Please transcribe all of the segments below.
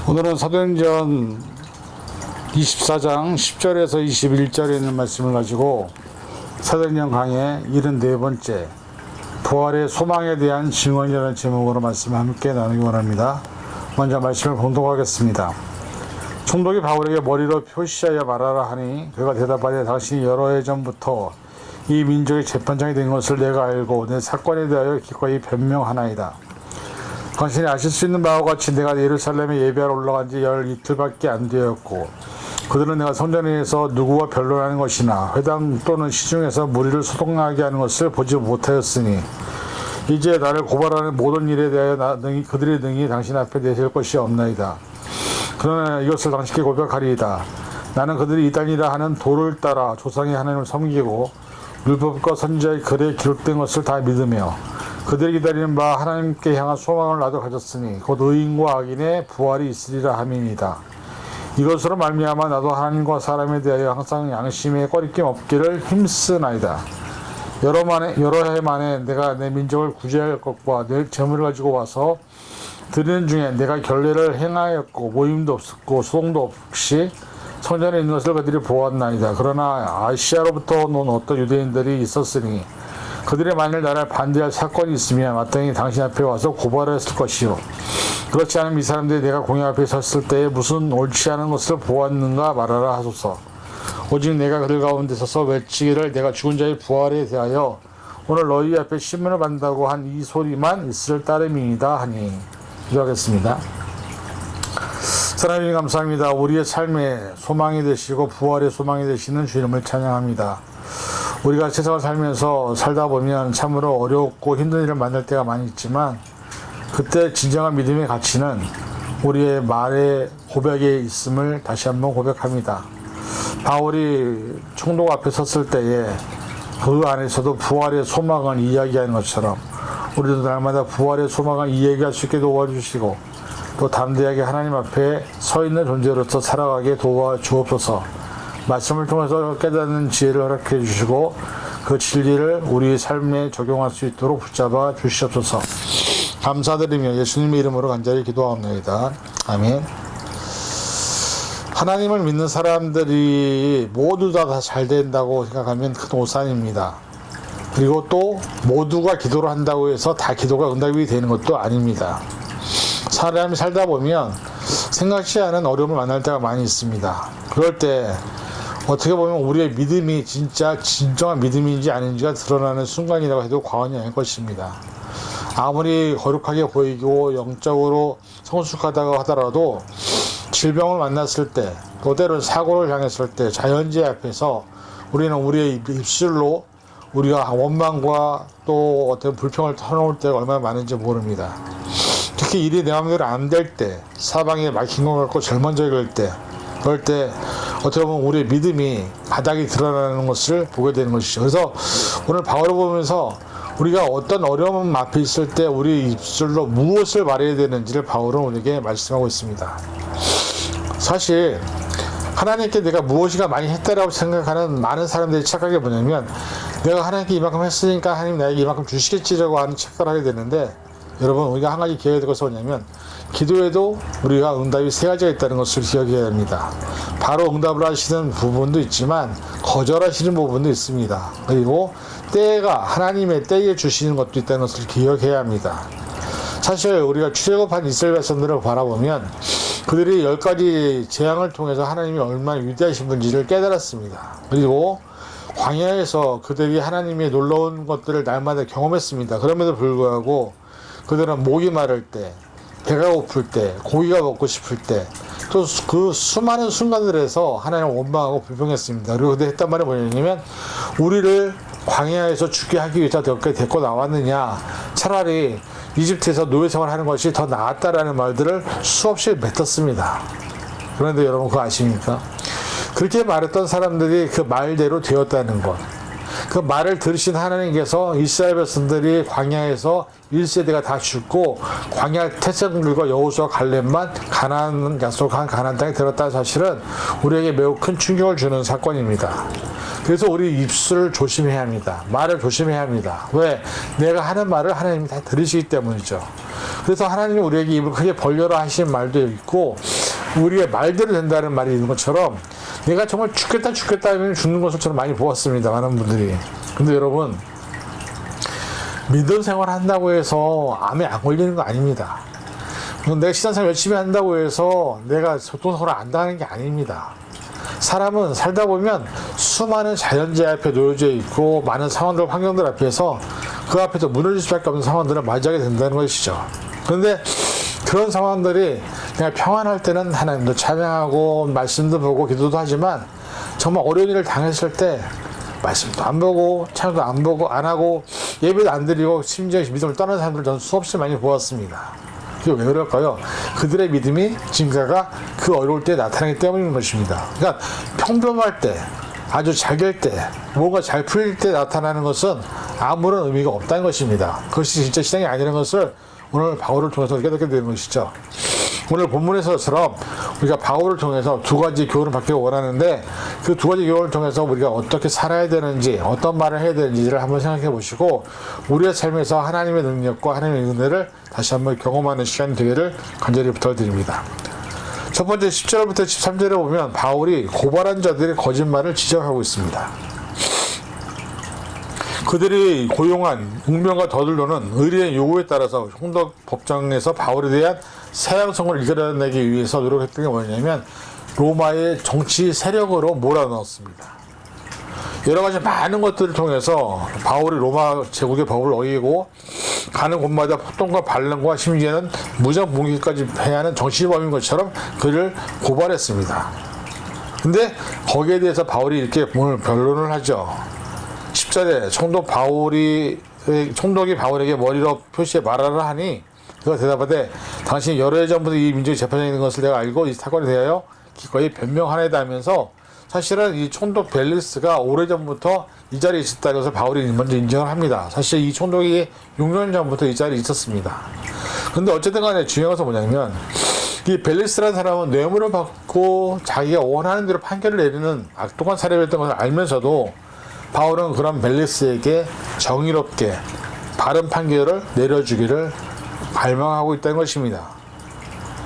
오늘은 사도행전 24장 10절에서 21절에 있는 말씀을 가지고 사도행전 강의 74번째 부활의 소망에 대한 증언이라는 제목으로 말씀을 함께 나누기 원합니다. 먼저 말씀을 봉독하겠습니다. 총독이 바울에게 머리로 표시하여 말하라 하니 그가 대답하되 당신이 여러 해 전부터 이 민족의 재판장이 된 것을 내가 알고 내 사건에 대하여 기꺼이 변명하나이다. 당신이 아실 수 있는 바와 같이 내가 예루살렘에 예배하러 올라간 지 열 이틀밖에 안 되었고 그들은 내가 성전에서 누구와 변론하는 것이나 회당 또는 시중에서 무리를 소동나게 하는 것을 보지 못하였으니 이제 나를 고발하는 모든 일에 대하여 그들의 능히 당신 앞에 내세울 것이 없나이다. 그러나 이것을 당신께 고백하리이다. 나는 그들이 이단이라 하는 도를 따라 조상의 하나님을 섬기고 율법과 선지자의 글에 기록된 것을 다 믿으며 그들이 기다리는 바 하나님께 향한 소망을 나도 가졌으니 곧 의인과 악인의 부활이 있으리라 함이니이다. 이것으로 말미암아 나도 하나님과 사람에 대하여 항상 양심에 꺼리낌 없기를 힘쓰나이다. 여러 해 만에 내가 내 민족을 구제할 것과 내 재물을 가지고 와서 드리는 중에 내가 결례를 행하였고 모임도 없었고 소동도 없이 성전에 있는 것을 그들이 보았나이다. 그러나 아시아로부터 온 어떤 유대인들이 있었으니 그들이 만일 나를 반대할 사건이 있으면 마땅히 당신 앞에 와서 고발했을 것이요 그렇지 않으면 이 사람들이 내가 공회 앞에 섰을 때에 무슨 옳지 않은 것을 보았는가 말하라 하소서. 오직 내가 그들 가운데 서서 외치기를 내가 죽은 자의 부활에 대하여 오늘 너희 앞에 신문을 받는다고 한 이 소리만 있을 따름이다 하니. 기도하겠습니다. 하나님 감사합니다. 우리의 삶의 소망이 되시고 부활의 소망이 되시는 주님을 찬양합니다. 우리가 세상을 살면서 살다 보면 참으로 어렵고 힘든 일을 만날 때가 많이 있지만 그때 진정한 믿음의 가치는 우리의 말의 고백에 있음을 다시 한번 고백합니다. 바울이 총독 앞에 섰을 때에 그 안에서도 부활의 소망을 이야기하는 것처럼 우리도 날마다 부활의 소망을 이야기할 수 있게 도와주시고 또 담대하게 하나님 앞에 서 있는 존재로서 살아가게 도와주옵소서. 말씀을 통해서 깨닫는 지혜를 허락해 주시고 그 진리를 우리 삶에 적용할 수 있도록 붙잡아 주시옵소서. 감사드리며 예수님의 이름으로 간절히 기도합니다. 아멘. 하나님을 믿는 사람들이 모두 다 잘 된다고 생각하면 큰 오산입니다. 그리고 또 모두가 기도를 한다고 해서 다 기도가 응답이 되는 것도 아닙니다. 사람이 살다 보면 생각지 않은 어려움을 만날 때가 많이 있습니다. 그럴 때 어떻게 보면 우리의 믿음이 진짜 진정한 믿음인지 아닌지가 드러나는 순간이라고 해도 과언이 아닐 것입니다. 아무리 거룩하게 보이고 영적으로 성숙하다고 하더라도 질병을 만났을 때, 또 때로는 사고를 당했을 때, 자연재해 앞에서 우리는 우리의 입술로 우리가 원망과 또 어떤 불평을 터놓을 때가 얼마나 많은지 모릅니다. 특히 일이 내 마음대로 안 될 때, 사방에 막힌 것 같고 절망적일 때, 그럴 때 어떻게 보면 우리의 믿음이 바닥이 드러나는 것을 보게 되는 것이죠. 그래서 오늘 바울을 보면서 우리가 어떤 어려움 앞에 있을 때 우리 입술로 무엇을 말해야 되는지를 바울은 우리에게 말씀하고 있습니다. 사실 하나님께 내가 무엇이가 많이 했다라고 생각하는 많은 사람들의 착각이 뭐냐면 내가 하나님께 이만큼 했으니까 하나님 나에게 이만큼 주시겠지라고 하는 착각을 하게 되는데 여러분 우리가 한 가지 기억해야 될 것은 뭐냐면 기도에도 우리가 응답이 세 가지가 있다는 것을 기억해야 합니다. 바로 응답을 하시는 부분도 있지만 거절하시는 부분도 있습니다. 그리고 때가 하나님의 때에 주시는 것도 있다는 것을 기억해야 합니다. 사실 우리가 출애굽한 이스라엘 백성들을 바라보면 그들이 10가지 재앙을 통해서 하나님이 얼마나 위대하신 분지를 깨달았습니다. 그리고 광야에서 그들이 하나님의 놀라운 것들을 날마다 경험했습니다. 그럼에도 불구하고 그들은 목이 마를 때, 배가 고플 때, 고기가 먹고 싶을 때, 또 그 수많은 순간들에서 하나님을 원망하고 불평했습니다. 그리고 그들 했단 말이 뭐냐면 우리를 광야에서 죽게 하기 위해서 이렇게 데리고 나왔느냐, 차라리 이집트에서 노예생활 하는 것이 더 나았다라는 말들을 수없이 뱉었습니다. 그런데 여러분 그거 아십니까? 그렇게 말했던 사람들이 그 말대로 되었다는 것. 그 말을 들으신 하나님께서 이스라엘 백성들이 광야에서 1세대가 다 죽고 광야 태생들과 여호수아 갈렙만 가나안 약속한 가나안 땅에 들었다는 사실은 우리에게 매우 큰 충격을 주는 사건입니다. 그래서 우리 입술을 조심해야 합니다. 말을 조심해야 합니다. 왜? 내가 하는 말을 하나님이 다 들으시기 때문이죠. 그래서 하나님이 우리에게 입을 크게 벌려라 하신 말도 있고, 우리의 말대로 된다는 말이 있는 것처럼, 내가 정말 죽겠다 하면 죽는 것처럼 많이 보았습니다. 많은 분들이. 근데 여러분, 믿음 생활 한다고 해서 암에 안 걸리는 거 아닙니다. 내가 신앙생활 열심히 한다고 해서 내가 교통사고를 안 당하는 게 아닙니다. 사람은 살다 보면 수많은 자연재해 앞에 놓여져 있고, 많은 상황들, 환경들 앞에서 그 앞에서 무너질 수밖에 없는 상황들을 맞이하게 된다는 것이죠. 그런데 그런 상황들이 그냥 평안할 때는 하나님도 찬양하고 말씀도 보고 기도도 하지만, 정말 어려운 일을 당했을 때 말씀도 안 보고 찬양도 안 보고 안 하고 예배도 안 드리고 심지어 믿음을 떠나는 사람들을 저는 수없이 많이 보았습니다. 그게 왜 그럴까요? 그들의 믿음이 증가가 그 어려울 때 나타나기 때문인 것입니다. 그러니까 평범할 때, 아주 잘 될 때, 뭔가 잘 풀릴 때 나타나는 것은 아무런 의미가 없다는 것입니다. 그것이 진짜 신앙이 아니라는 것을 오늘 바울을 통해서 깨닫게 되는 것이죠. 오늘 본문에서처럼 우리가 바울을 통해서 두 가지 교훈을 받기 원하는데, 그 두 가지 교훈을 통해서 우리가 어떻게 살아야 되는지, 어떤 말을 해야 되는지를 한번 생각해 보시고, 우리의 삶에서 하나님의 능력과 하나님의 은혜를 다시 한번 경험하는 시간이 되기를 간절히 부탁드립니다. 첫 번째 10절부터 13절에 보면 바울이 고발한 자들의 거짓말을 지적하고 있습니다. 그들이 고용한 웅변과 더들로는 의리의 요구에 따라서 홍덕 법정에서 바울에 대한 사형선고를 이겨내기 위해서 노력했던 게 뭐냐면, 로마의 정치 세력으로 몰아넣었습니다. 여러 가지 많은 것들을 통해서 바울이 로마 제국의 법을 어기고 가는 곳마다 폭동과 반란과 심지어는 무장봉기까지 해야 하는 정치범인 것처럼 그를 고발했습니다. 근데 거기에 대해서 바울이 이렇게 오늘 변론을 하죠. 10절에 총독이 바울에게 머리로 표시해 말하라 하니, 그가 대답하되 당신이 여러 해 전부터 이 민족이 재판장에 있는 것을 내가 알고 이 사건에 대하여 기꺼이 변명하나이다 하면서, 사실은 이 총독 벨리스가 오래전부터 이 자리에 있었다는 것을 바울이 먼저 인정을 합니다. 사실 이 총독이 6년 전부터 이 자리에 있었습니다. 근데 어쨌든 간에 중요한 것은 뭐냐면, 이 벨리스라는 사람은 뇌물을 받고 자기가 원하는 대로 판결을 내리는 악독한 사람이었던 것을 알면서도 바울은 그런 벨리스에게 정의롭게 바른 판결을 내려주기를 갈망하고 있다는 것입니다.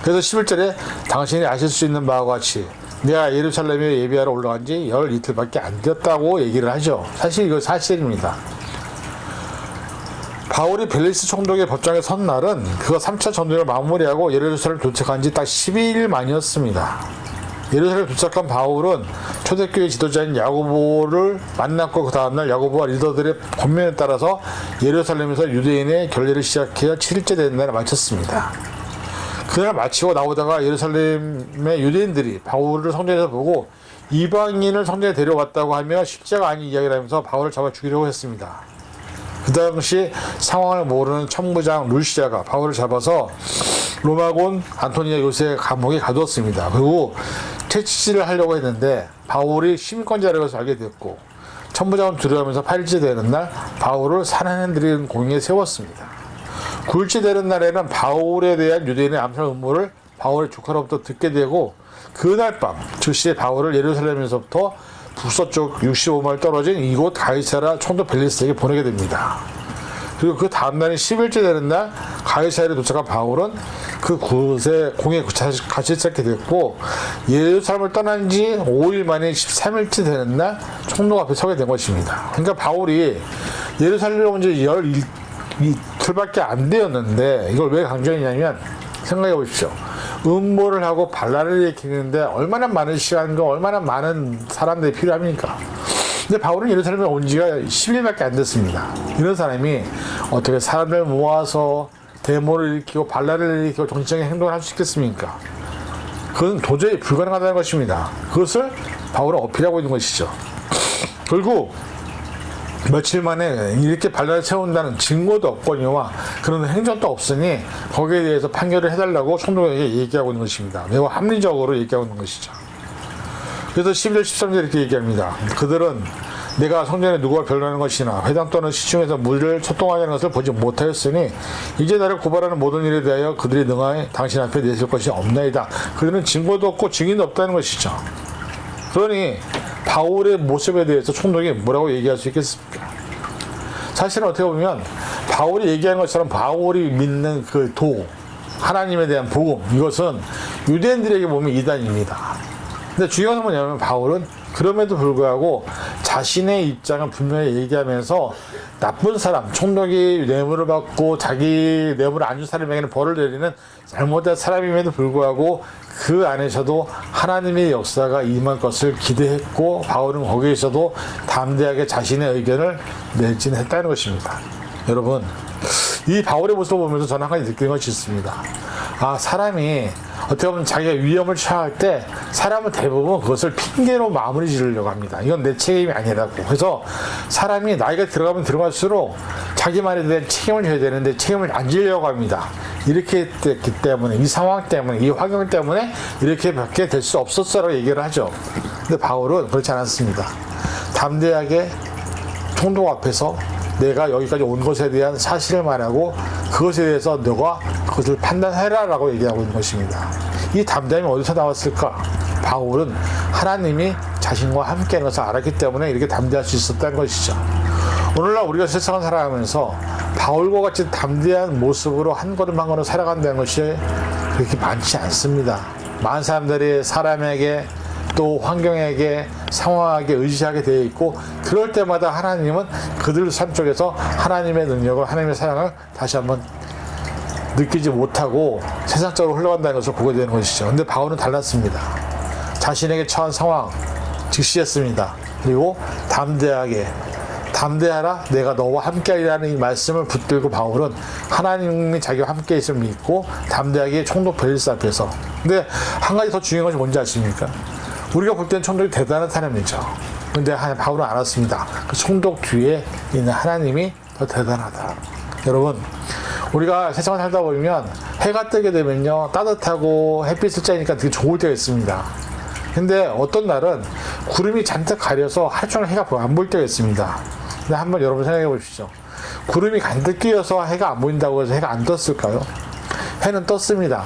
그래서 11절에 당신이 아실 수 있는 바와 같이 내가 예루살렘에 예배하러 올라간 지 열 이틀밖에 안 되었다고 얘기를 하죠. 사실 이거 사실입니다. 바울이 벨리스 총독의 법정에 선 날은 그가 3차 전쟁을 마무리하고 예루살렘 도착한 지 딱 12일 만이었습니다. 예루살렘 도착한 바울은 초대교회 지도자인 야고보를 만났고, 그 다음날 야고보와 리더들의 권면에 따라서 예루살렘에서 유대인의 결례를 시작해야 7일째 되는 날에 마쳤습니다. 그날 마치고 나오다가 예루살렘의 유대인들이 바울을 성전에서 보고 이방인을 성전에 데려왔다고 하며 실제가 아닌 이야기를 하면서 바울을 잡아 죽이려고 했습니다. 그 당시 상황을 모르는 천부장 루시아가 바울을 잡아서 로마군 안토니아 요새 감옥에 가두었습니다. 그리고 채찍질을 하려고 했는데 바울이 시민권자라고 해서 알게 됐고, 천부장은 두려워하면서 8일째 되는 날 바울을 살해해드리는 공의에 세웠습니다. 9일째 되는 날에는 바울에 대한 유대인의 암살 음모를 바울의 조카로부터 듣게 되고, 그날 밤 즉시 바울을 예루살렘에서부터 북서쪽 65마일 떨어진 이곳 가이사라 총독 벨리스에게 보내게 됩니다. 그리고 그 다음날인 10일째 되는 날 가이사라에 도착한 바울은 그 곳에 공에 같이 쌓게 됐고, 예루살렘을 떠난 지 5일 만에 13일째 되는 날 총독 앞에 서게 된 것입니다. 그러니까 바울이 예루살렘에 온 지 열 이틀밖에 안 되었는데, 이걸 왜 강조했냐면, 생각해 보십시오. 음모를 하고 반란을 일으키는데 얼마나 많은 시간과 얼마나 많은 사람들이 필요합니까? 근데 바울은 예루살렘에 온 지가 10일밖에 안 됐습니다. 이런 사람이 어떻게 사람들 모아서 데모를 일으키고 반란을 일으키고 정치적인 행동을 할 수 있겠습니까? 그건 도저히 불가능하다는 것입니다. 그것을 바울은 어필하고 있는 것이죠. 결국 며칠 만에 이렇게 반란을 세운다는 증거도 없거니와 그런 행정도 없으니 거기에 대해서 판결을 해달라고 총독에게 얘기하고 있는 것입니다. 매우 합리적으로 얘기하고 있는 것이죠. 그래서 11절 13절 이렇게 얘기합니다. 그들은 내가 성전에 누구와 변론하는 것이나 회당 또는 시중에서 물을 소통하는 것을 보지 못하였으니 이제 나를 고발하는 모든 일에 대하여 그들이 능하여 당신 앞에 내실 것이 없나이다. 그들은 증거도 없고 증인도 없다는 것이죠. 그러니 바울의 모습에 대해서 총독이 뭐라고 얘기할 수 있겠습니까? 사실은 어떻게 보면 바울이 얘기하는 것처럼 바울이 믿는 그 하나님에 대한 복음, 이것은 유대인들에게 보면 이단입니다. 근데 중요한 건 뭐냐면 바울은 그럼에도 불구하고 자신의 입장을 분명히 얘기하면서 나쁜 사람, 총독이 뇌물을 받고 자기 뇌물을 안 준 사람에게는 벌을 내리는 잘못된 사람임에도 불구하고 그 안에서도 하나님의 역사가 임할 것을 기대했고 바울은 거기에서도 담대하게 자신의 의견을 내진했다는 것입니다. 여러분, 이 바울의 모습을 보면서 저는 한 가지 느끼는 것이 있습니다. 아, 사람이 어떻게 보면 자기가 위험을 처할 때 사람은 대부분 그것을 핑계로 마무리 지으려고 합니다. 이건 내 책임이 아니라고. 그래서 사람이 나이가 들어가면 들어갈수록 자기만에 대한 책임을 져야 되는데 책임을 안 지려고 합니다. 이렇게 됐기 때문에, 이 상황 때문에, 이 환경 때문에 이렇게밖에 될 수 없었어라고 얘기를 하죠. 근데 바울은 그렇지 않았습니다. 담대하게 총독 앞에서 내가 여기까지 온 것에 대한 사실을 말하고 그것에 대해서 너가 그것을 판단해라 라고 얘기하고 있는 것입니다. 이 담대함이 어디서 나왔을까? 바울은 하나님이 자신과 함께하는 것을 알았기 때문에 이렇게 담대할 수 있었다는 것이죠. 오늘날 우리가 세상을 살아가면서 바울과 같이 담대한 모습으로 한 걸음 한 걸음 살아간다는 것이 그렇게 많지 않습니다. 많은 사람들이 사람에게 또 환경에게 상황에게 의지하게 되어 있고 그럴 때마다 하나님은 그들 삶 속에서 하나님의 능력을, 하나님의 사랑을 다시 한번 느끼지 못하고 세상적으로 흘러간다는 것을 보게 되는 것이죠. 근데 바울은 달랐습니다. 자신에게 처한 상황 직시했습니다. 그리고 담대하라 내가 너와 함께하리라는 이 말씀을 붙들고 바울은 하나님이 자기와 함께 있음을 믿고 담대하게 총독 벨리스 앞에서. 근데 한 가지 더 중요한 것이 뭔지 아십니까? 우리가 볼 때는 총독이 대단한 사람이죠. 근데 바울은 알았습니다. 그 총독 뒤에 있는 하나님이 더 대단하다. 여러분, 우리가 세상을 살다 보면 해가 뜨게 되면요 따뜻하고 햇빛을 쬐니까 되게 좋을 때가 있습니다. 근데 어떤 날은 구름이 잔뜩 가려서 하루 종일 해가 안 보일 때가 있습니다. 근데 한번 여러분 생각해 보십시오. 구름이 가득 끼어서 해가 안 보인다고 해서 해가 안 떴을까요? 해는 떴습니다.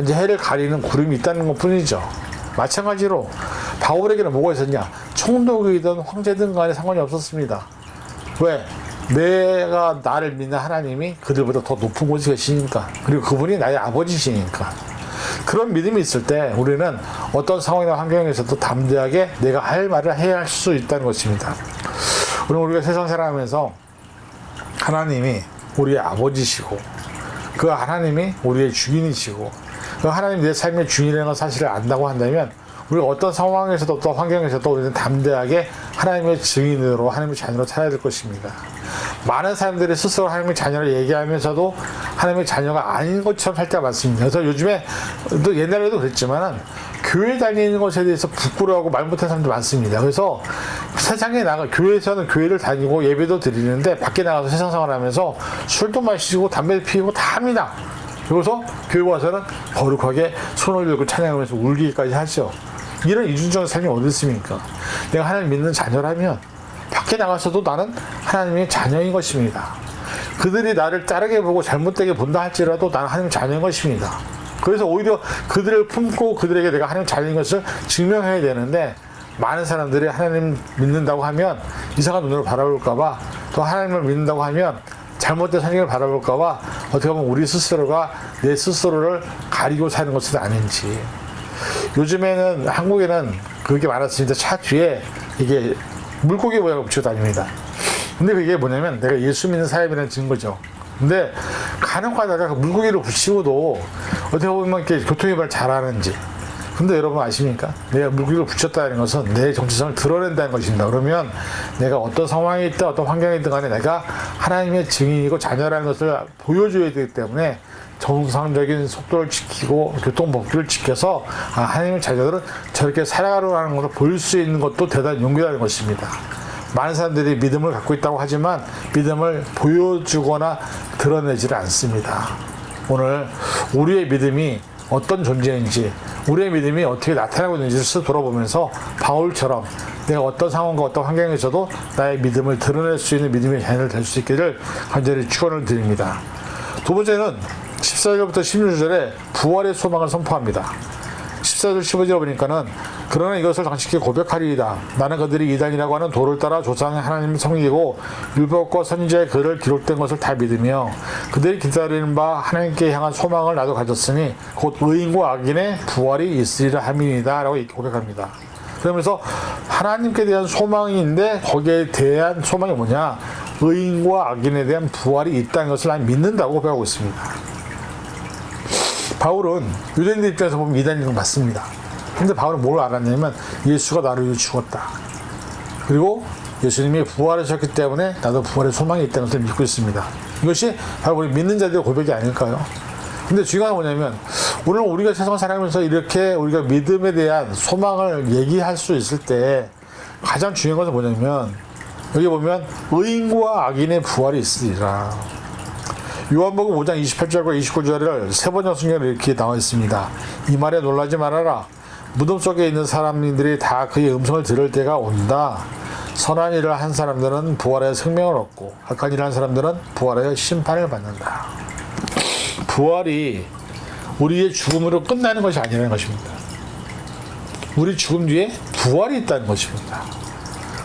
이제 해를 가리는 구름이 있다는 것 뿐이죠. 마찬가지로 바울에게는 뭐가 있었냐? 총독이든 황제든 간에 상관이 없었습니다. 왜? 내가 나를 믿는 하나님이 그들보다 더 높은 곳에 계시니까. 그리고 그분이 나의 아버지시니까. 그런 믿음이 있을 때 우리는 어떤 상황이나 환경에서도 담대하게 내가 할 말을 해야 할 수 있다는 것입니다. 우리가 세상 살아가면서 하나님이 우리의 아버지시고 그 하나님이 우리의 주인이시고 그 하나님이 내 삶의 주인이라는 사실을 안다고 한다면 우리가 어떤 상황에서도 어떤 환경에서도 우리는 담대하게 하나님의 증인으로 하나님의 자녀로 살아야 될 것입니다. 많은 사람들이 스스로 하나님의 자녀를 얘기하면서도 하나님의 자녀가 아닌 것처럼 살 때가 많습니다. 그래서 요즘에 또 옛날에도 그랬지만은 교회 다니는 것에 대해서 부끄러워하고 말 못하는 사람도 많습니다. 그래서 세상에 교회에서는 교회를 다니고 예배도 드리는데 밖에 나가서 세상 생활하면서 술도 마시고 담배도 피우고 다 합니다. 그래서 교회 와서는 거룩하게 손을 들고 찬양하면서 울기까지 하죠. 이런 이중적인 삶이 어디 있습니까? 내가 하나님 믿는 자녀라면 밖에 나가서도 나는 하나님의 자녀인 것입니다. 그들이 나를 따르게 보고 잘못되게 본다 할지라도 나는 하나님의 자녀인 것입니다. 그래서 오히려 그들을 품고 그들에게 내가 하나님의 자녀인 것을 증명해야 되는데 많은 사람들이 하나님 믿는다고 하면 이상한 눈으로 바라볼까봐 또 하나님을 믿는다고 하면 잘못된 성경을 바라볼까봐 어떻게 보면 우리 스스로가 내 스스로를 가리고 사는 것은 아닌지. 요즘에는 한국에는 그렇게 많았습니다. 차 뒤에 이게 물고기 모양을 붙여 다닙니다. 근데 그게 뭐냐면 내가 예수 믿는 사람이라는 증거죠. 근데 간혹 가다가 그 물고기를 붙이고도 어떻게 보면 이렇게 교통위반을 잘하는지. 근데 여러분 아십니까? 내가 물고기를 붙였다는 것은 내 정체성을 드러낸다는 것입니다. 그러면 내가 어떤 상황에 있든 어떤 환경에 있든 간에 내가 하나님의 증인이고 자녀라는 것을 보여줘야 되기 때문에 정상적인 속도를 지키고 교통법규를 지켜서 하나님의 자녀들은 저렇게 살아가려는 것을 보일 수 있는 것도 대단히 용기라는 것입니다. 많은 사람들이 믿음을 갖고 있다고 하지만 믿음을 보여주거나 드러내지를 않습니다. 오늘 우리의 믿음이 어떤 존재인지 우리의 믿음이 어떻게 나타나고 있는지를 스스로 돌아보면서 바울처럼 내가 어떤 상황과 어떤 환경에서도 나의 믿음을 드러낼 수 있는 믿음의 자녀를 될 수 있기를 간절히 축원을 드립니다. 두 번째는 14절부터 16절에 부활의 소망을 선포합니다. 14절 15절에 보니까는 그러나 이것을 당신께 고백하리이다. 나는 그들이 이단이라고 하는 도를 따라 조상의 하나님을 섬기고 율법과 선지자의 글을 기록된 것을 다 믿으며 그들이 기다리는 바 하나님께 향한 소망을 나도 가졌으니 곧 의인과 악인의 부활이 있으리라 함이니이다 라고 고백합니다. 그러면서 하나님께 대한 소망인데 거기에 대한 소망이 뭐냐? 의인과 악인에 대한 부활이 있다는 것을 난 믿는다고 고백하고 있습니다. 바울은 유대인들 입장에서 보면 이단인 건 맞습니다. 근데 바울은 뭘 알았냐면 예수가 나를 위해 죽었다. 그리고 예수님이 부활하셨기 때문에 나도 부활의 소망이 있다는 것을 믿고 있습니다. 이것이 바로 우리 믿는 자들의 고백이 아닐까요? 근데 중요한 건 뭐냐면 오늘 우리가 세상을 살아가면서 이렇게 우리가 믿음에 대한 소망을 얘기할 수 있을 때 가장 중요한 것은 뭐냐면 여기 보면 의인과 악인의 부활이 있으리라. 요한복음 5장 28절과 29절을 세 번역 성경에 이렇게 나와 있습니다. 이 말에 놀라지 말아라. 무덤 속에 있는 사람들이 다 그의 음성을 들을 때가 온다. 선한 일을 한 사람들은 부활하여 생명을 얻고 악한 일을 한 사람들은 부활하여 심판을 받는다. 부활이 우리의 죽음으로 끝나는 것이 아니라는 것입니다. 우리 죽음 뒤에 부활이 있다는 것입니다.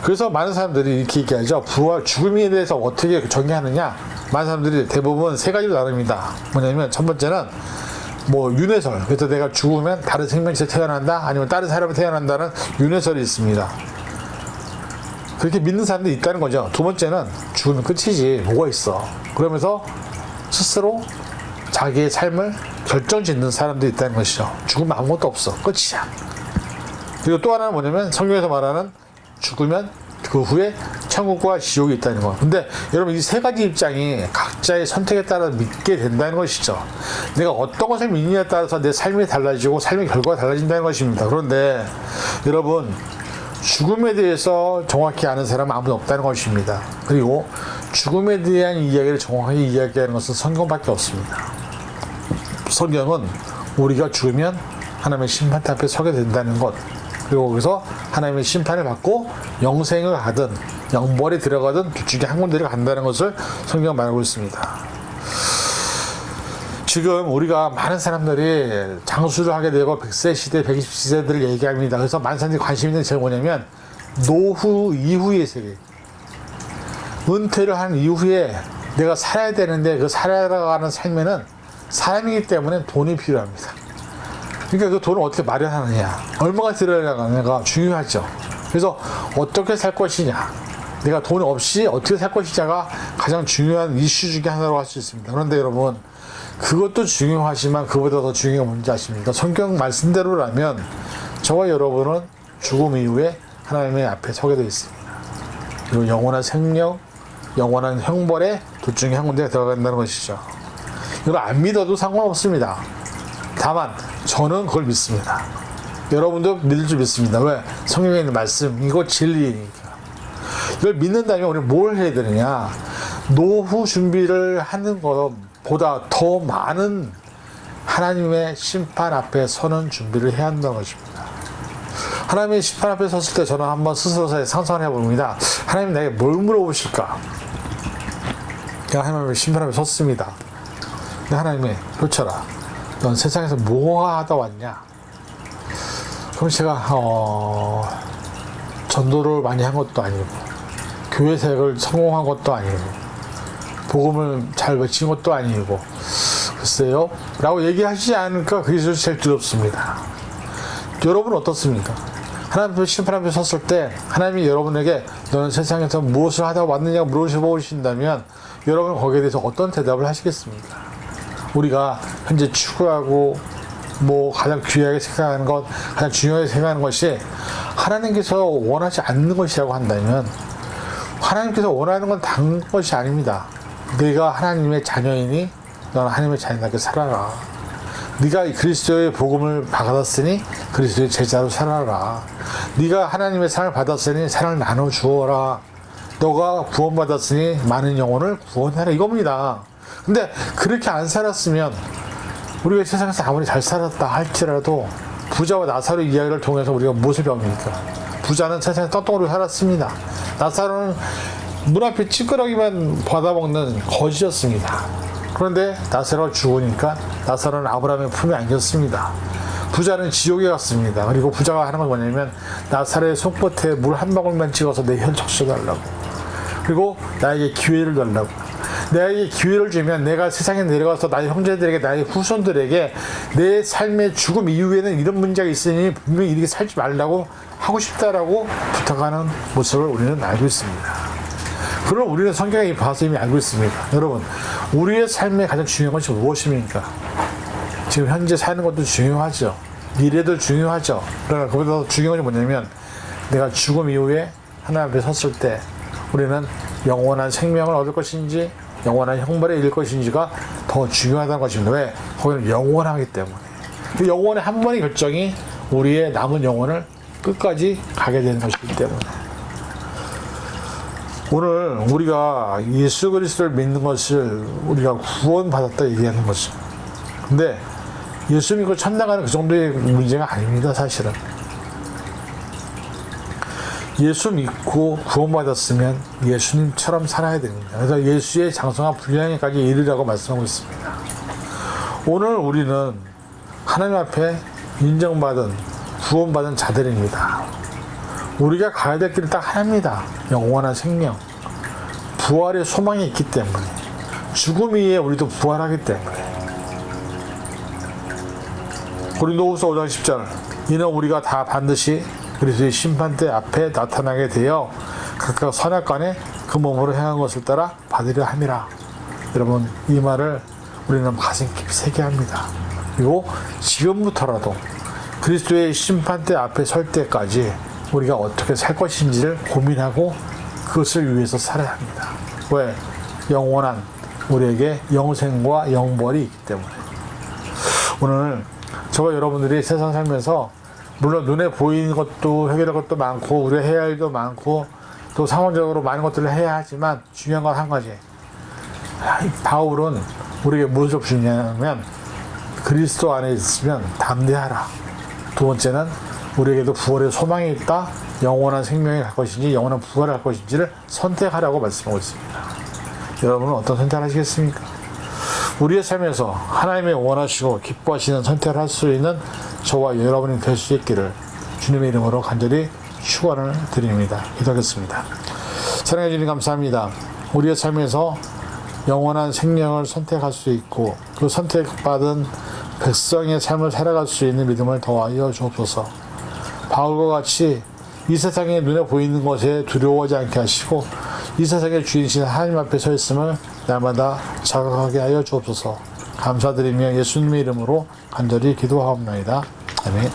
그래서 많은 사람들이 이렇게 얘기하죠. 부활, 죽음에 대해서 어떻게 정의하느냐? 많은 사람들이 대부분 세 가지로 나눕니다. 뭐냐면 첫 번째는 윤회설. 그래서 내가 죽으면 다른 생명체에 태어난다? 아니면 다른 사람이 태어난다는 윤회설이 있습니다. 그렇게 믿는 사람들이 있다는 거죠. 두 번째는 죽으면 끝이지. 뭐가 있어. 그러면서 스스로 자기의 삶을 결정짓는 사람들이 있다는 것이죠. 죽으면 아무것도 없어. 끝이야. 그리고 또 하나는 뭐냐면 성경에서 말하는 죽으면 그 후에 천국과 지옥이 있다는 거. 근데 여러분 이 세 가지 입장이 각자의 선택에 따라 믿게 된다는 것이죠. 내가 어떤 것을 믿느냐에 따라서 내 삶이 달라지고 삶의 결과가 달라진다는 것입니다. 그런데 여러분 죽음에 대해서 정확히 아는 사람은 아무도 없다는 것입니다. 그리고 죽음에 대한 이야기를 정확하게 이야기하는 것은 성경밖에 없습니다. 성경은 우리가 죽으면 하나님의 심판대 앞에 서게 된다는 것, 그리고 거기서 하나님의 심판을 받고 영생을 가든 영벌에 들어가든 둘 중에 한 군데를 간다는 것을 성경은 말하고 있습니다. 지금 우리가 많은 사람들이 장수를 하게 되고 100세 시대, 120세들을 얘기합니다. 그래서 많은 사람들이 관심 있는 게 뭐냐면 노후 이후의 세계. 은퇴를 한 이후에 내가 살아야 되는데 그 살아가는 삶에는 사람이기 때문에 돈이 필요합니다. 그러니까 그 돈을 어떻게 마련하느냐, 얼마가 들어가느냐가 중요하죠. 그래서 어떻게 살 것이냐, 내가 돈 없이 어떻게 살 것이냐가 가장 중요한 이슈 중에 하나로 할 수 있습니다. 그런데 여러분 그것도 중요하지만 그보다 더 중요한 게 뭔지 아십니까? 성경 말씀대로라면 저와 여러분은 죽음 이후에 하나님의 앞에 서게 되어 있습니다. 그리고 영원한 생명, 영원한 형벌에 둘 중에 한 군데에 들어간다는 것이죠. 이걸 안 믿어도 상관없습니다. 다만 저는 그걸 믿습니다. 여러분도 믿을 줄 믿습니다. 왜? 성경에 있는 말씀, 이거 진리니까. 이걸 믿는다면 우리 뭘 해야 되느냐? 노후 준비를 하는 것보다 더 많은 하나님의 심판 앞에 서는 준비를 해야 한다는 것입니다. 하나님의 심판 앞에 섰을 때 저는 한번 스스로 상상을 해봅니다. 하나님 나에게 뭘 물어보실까? 제가 하나님의 심판 앞에 섰습니다. 근데 하나님이 효철아, 넌 세상에서 뭐 하다 왔냐? 그럼 제가 전도를 많이 한 것도 아니고 교회 사역을 성공한 것도 아니고 복음을 잘 외친 것도 아니고 글쎄요? 라고 얘기하시지 않으니까 그게 제일 두렵습니다. 여러분은 어떻습니까? 하나님 심판 앞에 섰을 때 하나님이 여러분에게 너는 세상에서 무엇을 하다 왔느냐고 물어보신다면 여러분은 거기에 대해서 어떤 대답을 하시겠습니까? 우리가 현재 추구하고 가장 귀하게 생각하는 것, 가장 중요하게 생각하는 것이 하나님께서 원하지 않는 것이라고 한다면 하나님께서 원하는 건 단 것이 아닙니다. 네가 하나님의 자녀이니 너는 하나님의 자녀답게 살아라. 네가 그리스도의 복음을 받았으니 그리스도의 제자로 살아라. 네가 하나님의 사랑을 받았으니 사랑을 나눠 주어라. 너가 구원받았으니 많은 영혼을 구원하라. 이겁니다. 근데 그렇게 안 살았으면 우리가 세상에서 아무리 잘 살았다 할지라도 부자와 나사로 이야기를 통해서 우리가 무엇을 배웁니까? 부자는 세상에 떵떵으로 살았습니다. 나사로는 문 앞에 찌끄러기만 받아먹는 거지였습니다. 그런데 나사로가 죽으니까 나사로는 아브라함의 품에 안겼습니다. 부자는 지옥에 갔습니다. 그리고 부자가 하는 건 뭐냐면 나사렛의 손끝에 물 한 방울만 찍어서 내 혈척수 달라고. 그리고 나에게 기회를 달라고. 나에게 기회를 주면 내가 세상에 내려가서 나의 형제들에게, 나의 후손들에게 내 삶의 죽음 이후에는 이런 문제가 있으니 분명히 이렇게 살지 말라고 하고 싶다라고 부탁하는 모습을 우리는 알고 있습니다. 그럼 우리는 성경에 봐서 이미 알고 있습니다. 여러분, 우리의 삶에 가장 중요한 것이 무엇입니까? 지금 현재 사는 것도 중요하죠. 미래도 중요하죠. 그러나 그보다 더 중요한 것이 뭐냐면 내가 죽음 이후에 하나님 앞에 섰을 때 우리는 영원한 생명을 얻을 것인지 영원한 형벌에 이를 것인지가 더 중요하다는 것입니다. 왜? 거기는 영원하기 때문에. 그 영원의 한 번의 결정이 우리의 남은 영혼을 끝까지 가게 되는 것이기 때문에. 오늘 우리가 예수 그리스도를 믿는 것을 우리가 구원받았다 얘기하는 것입니다. 근데 예수 믿고 천당가는 그 정도의 문제가 아닙니다. 사실은 예수 믿고 구원받았으면 예수님처럼 살아야 됩니다. 그래서 예수의 장성한 분량에까지 이르라고 말씀하고 있습니다. 오늘 우리는 하나님 앞에 인정받은 구원받은 자들입니다. 우리가 가야 될 길은 딱 하나입니다. 영원한 생명, 부활의 소망이 있기 때문에, 죽음 이후에 우리도 부활하기 때문에. 고린도후서 5장 10절, 이는 우리가 다 반드시 그리스도의 심판대 앞에 나타나게 되어 각각 선악간에 그 몸으로 행한 것을 따라 받으려 함이라. 여러분, 이 말을 우리는 가슴 깊이 새겨야 합니다. 그리고 지금부터라도 그리스도의 심판대 앞에 설 때까지 우리가 어떻게 살 것인지를 고민하고 그것을 위해서 살아야 합니다. 왜? 영원한 우리에게 영생과 영벌이 있기 때문에. 오늘 저와 여러분들이 세상 살면서 물론 눈에 보이는 것도 해결할 것도 많고 우리가 해야 할 일도 많고 또 상황적으로 많은 것들을 해야 하지만 중요한 건 한 가지. 바울은 우리에게 무엇을 주냐면 그리스도 안에 있으면 담대하라. 두 번째는 우리에게도 부활의 소망이 있다. 영원한 생명이 갈 것인지 영원한 부활을 할 것인지를 선택하라고 말씀하고 있습니다. 여러분은 어떤 선택을 하시겠습니까? 우리의 삶에서 하나님의 원하시고 기뻐하시는 선택을 할 수 있는 저와 여러분이 될 수 있기를 주님의 이름으로 간절히 축원을 드립니다. 기도하겠습니다. 사랑해 주님 감사합니다. 우리의 삶에서 영원한 생명을 선택할 수 있고 그 선택받은 백성의 삶을 살아갈 수 있는 믿음을 더하여 주옵소서. 바울과 같이 이 세상에 눈에 보이는 것에 두려워하지 않게 하시고 이 세상의 주인이신 하나님 앞에 서 있음을 날마다 자각하게 하여 주옵소서. 감사드리며 예수님의 이름으로 간절히 기도하옵나이다. 아멘.